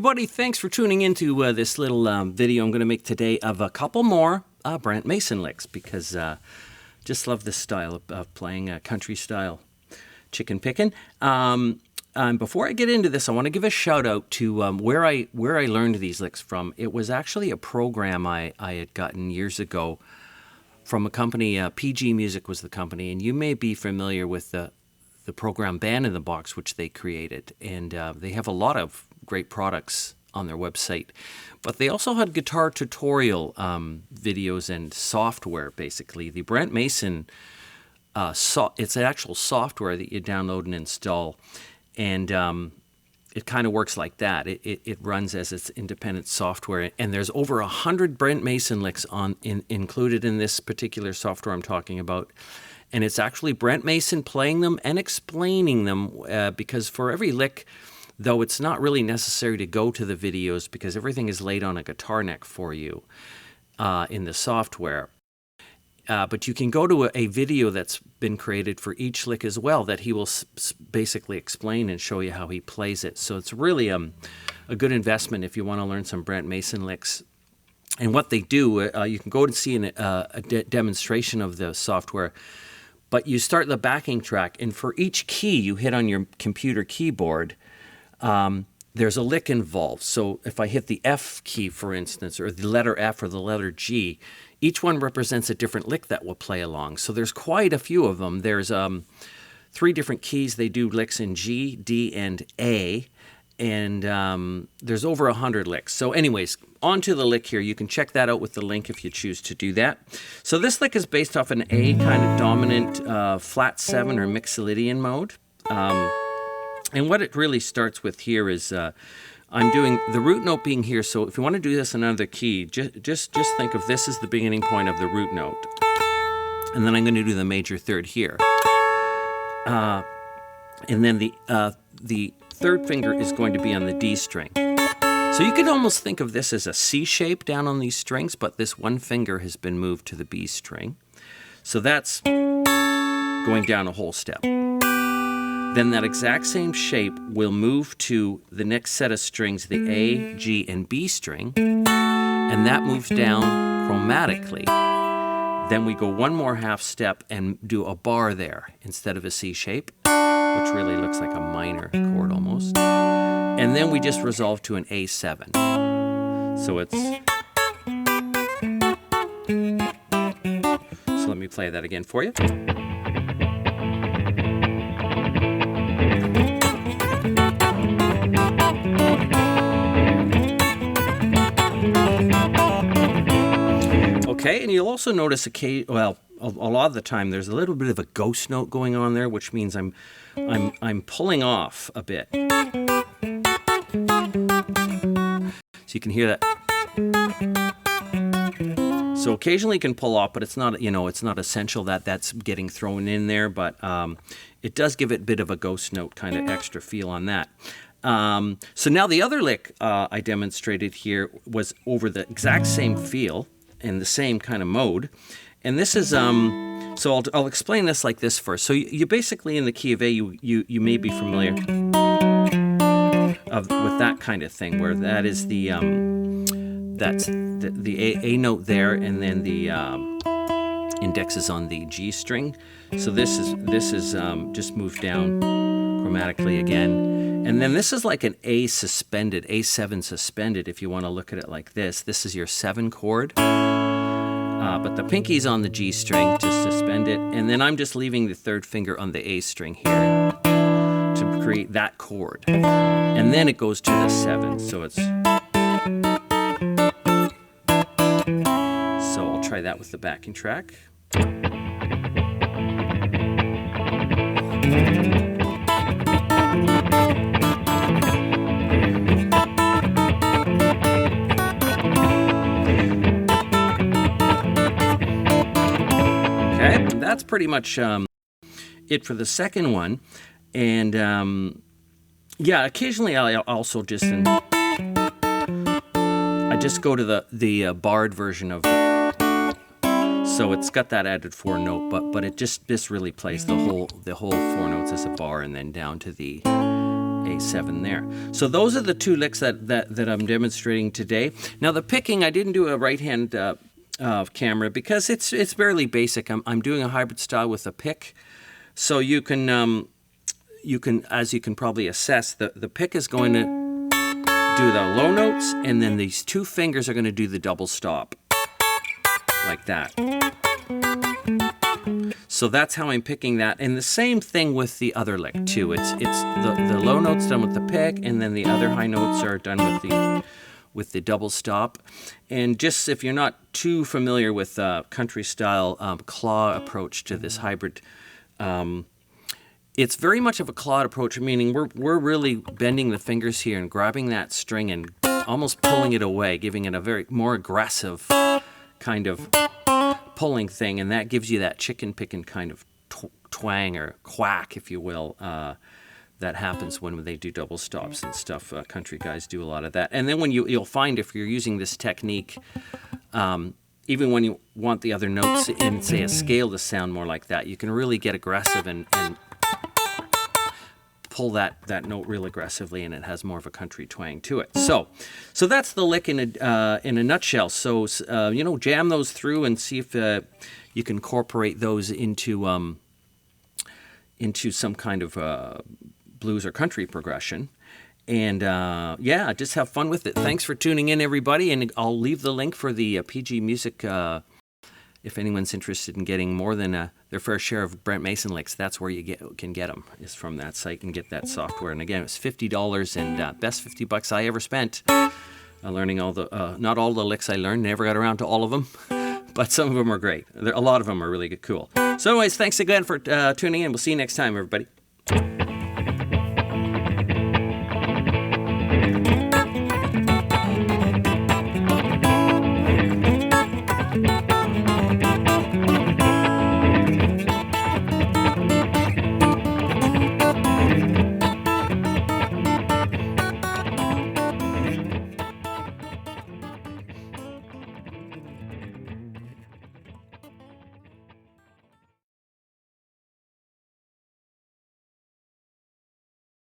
everybody. Thanks for tuning into this little video I'm going to make today of a couple more Brent Mason licks, because just love this style of playing country style chicken picking. Before I get into this, I want to give a shout out to where I learned these licks from. It was actually a program I had gotten years ago from a company. PG Music was the company, and you may be familiar with the program Band in the Box, which they created. And they have a lot of great products on their website. But they also had guitar tutorial videos and software, basically. The Brent Mason, it's an actual software that you download and install. And it kind of works like that. It runs as its independent software. And there's over 100 Brent Mason licks included in this particular software I'm talking about. And it's actually Brent Mason playing them and explaining them, because for every lick, though it's not really necessary to go to the videos because everything is laid on a guitar neck for you in the software. But you can go to a video that's been created for each lick as well that he will basically explain and show you how he plays it. So it's really a good investment if you want to learn some Brent Mason licks. And what they do, you can go and see a demonstration of the software. But you start the backing track, and for each key you hit on your computer keyboard, there's a lick involved. So if I hit the F key, for instance, or the letter F or the letter G, each one represents a different lick that will play along. So there's quite a few of them. There's 3 different keys. They do licks in G, D, and A. And there's over 100 licks. So anyways, on to the lick here. You can check that out with the link if you choose to do that. So this lick is based off an A kind of dominant flat 7 or Mixolydian mode. And what it really starts with here is I'm doing the root note being here. So if you want to do this in another key, just think of this as the beginning point of the root note. And then I'm going to do the major third here. And then the third finger is going to be on the D string. So you could almost think of this as a C shape down on these strings, but this one finger has been moved to the B string. So that's going down a whole step. Then that exact same shape will move to the next set of strings, the A, G, and B string, and that moves down chromatically. Then we go one more half step and do a bar there instead of a C shape, which really looks like a minor chord almost. And then we just resolve to an A7. So it's... So let me play that again for you. Okay, and you'll also notice a lot of the time there's a little bit of a ghost note going on there, which means I'm pulling off a bit. So you can hear that. So occasionally you can pull off, but it's not, it's not essential that that's getting thrown in there, but it does give it a bit of a ghost note kind of extra feel on that. So now the other lick I demonstrated here was over the exact same feel in the same kind of mode. And this is, so I'll explain this like this first. So you basically, in the key of A, you may be familiar with that kind of thing, where that is the, that's the A note there, and then the index is on the G string. So this is just moved down chromatically again. And then this is like an A suspended, A7 suspended, if you want to look at it like this. This is your 7 chord. But the pinky's on the G string to suspend it, and then I'm just leaving the third finger on the A string here to create that chord. And then it goes to the 7, so it's... So I'll try that with the backing track. That's pretty much it for the second one. And yeah, occasionally I also just go to the barred version of, so it's got that added 4 note, but it just really plays the whole 4 notes as a bar, and then down to the A7 there. So those are the two licks that I'm demonstrating today. Now the picking, I didn't do a right-hand camera because it's barely basic. I'm doing a hybrid style with a pick, so you can as you can probably assess, the pick is going to do the low notes, and then these two fingers are going to do the double stop like that. So that's how I'm picking that, and the same thing with the other lick too. It's the low notes done with the pick, and then the other high notes are done with the double stop. And just if you're not too familiar with country style claw approach to this hybrid, it's very much of a clawed approach, meaning we're really bending the fingers here and grabbing that string and almost pulling it away, giving it a very more aggressive kind of pulling thing, and that gives you that chicken picking kind of twang or quack, if you will, that happens when they do double stops and stuff. Country guys do a lot of that. And then when you'll find if you're using this technique, even when you want the other notes in, say, a scale to sound more like that, you can really get aggressive and pull that note real aggressively, and it has more of a country twang to it. So that's the lick in a nutshell. So jam those through and see if you can incorporate those into some kind of blues or country progression. And just have fun with it. Thanks for tuning in, everybody. And I'll leave the link for the PG Music. If anyone's interested in getting more than their fair share of Brent Mason licks, that's where you can get them, is from that site and get that software. And again, it was $50 and best $50 I ever spent learning all the, not all the licks I learned, never got around to all of them, but some of them are great. A lot of them are really cool. So anyways, thanks again for tuning in. We'll see you next time, everybody.